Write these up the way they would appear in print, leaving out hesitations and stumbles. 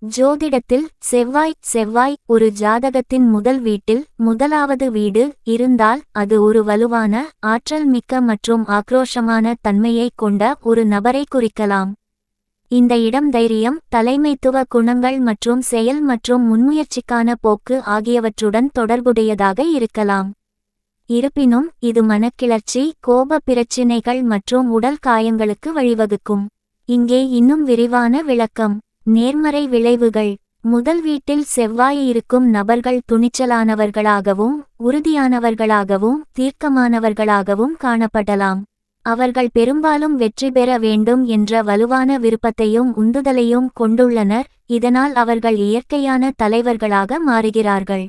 ஜோதிடத்தில் செவ்வாய் ஒரு ஜாதகத்தின் முதல் வீட்டில் முதலாவது வீடு இருந்தால் அது ஒரு வலுவான ஆற்றல் மிக்க மற்றும் ஆக்ரோஷமான தன்மையைக் கொண்ட ஒரு நபரை குறிக்கலாம். இந்த இடம் தைரியம், தலைமைத்துவ குணங்கள் மற்றும் செயல் மற்றும் முன்முயற்சிக்கான போக்கு ஆகியவற்றுடன் தொடர்புடையதாக இருக்கலாம். இருப்பினும் இது மனக்கிளர்ச்சி, கோப பிரச்சினைகள் மற்றும் உடல் காயங்களுக்கு வழிவகுக்கும். இங்கே இன்னும் விரிவான விளக்கம். நேர்மறை விளைவுகள். முதல் வீட்டில் செவ்வாய் இருக்கும் நபர்கள் துணிச்சலானவர்களாகவும் உறுதியானவர்களாகவும் தீர்க்கமானவர்களாகவும் காணப்படலாம். அவர்கள் பெரும்பாலும் வெற்றி பெற வேண்டும் என்ற வலுவான விருப்பத்தையும் உந்துதலையும் கொண்டுள்ளனர், இதனால் அவர்கள் இயற்கையான தலைவர்களாக மாறுகிறார்கள்.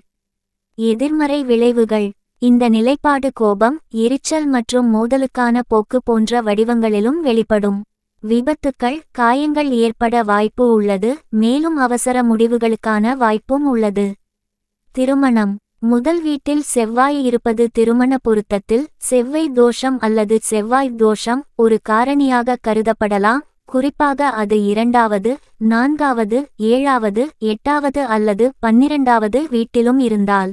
எதிர்மறை விளைவுகள். இந்த நிலைப்பாடு கோபம், எரிச்சல் மற்றும் மோதலுக்கான போக்கு போன்ற வடிவங்களிலும் வெளிப்படும். விபத்துக்கள், காயங்கள் ஏற்பட வாய்ப்பு உள்ளது, மேலும் அவசர முடிவுகளுக்கான வாய்ப்பும் உள்ளது. திருமணம். முதல் வீட்டில் செவ்வாய் இருப்பது திருமண பொருத்தத்தில் செவ்வாய் தோஷம் அல்லது செவ்வாய் தோஷம் ஒரு காரணியாக கருதப்படலாம், குறிப்பாக அது 2வது, 4வது, 7வது, 8வது அல்லது 12வது வீட்டிலும் இருந்தால்.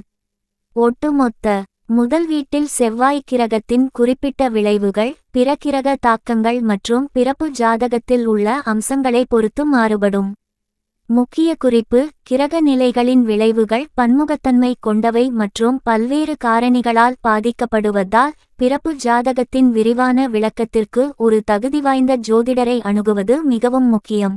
ஒட்டுமொத்த. முதல் வீட்டில் செவ்வாய் கிரகத்தின் குறிப்பிட்ட விளைவுகள் பிற கிரக தாக்கங்கள் மற்றும் பிறப்பு ஜாதகத்தில் உள்ள அம்சங்களை பொறுத்து மாறுபடும். முக்கிய குறிப்பு: கிரக நிலைகளின் விளைவுகள் பன்முகத்தன்மை கொண்டவை மற்றும் பல்வேறு காரணிகளால் பாதிக்கப்படுவதால் பிறப்பு ஜாதகத்தின் விரிவான விளக்கத்திற்கு ஒரு தகுதிவாய்ந்த ஜோதிடரை அணுகுவது மிகவும் முக்கியம்.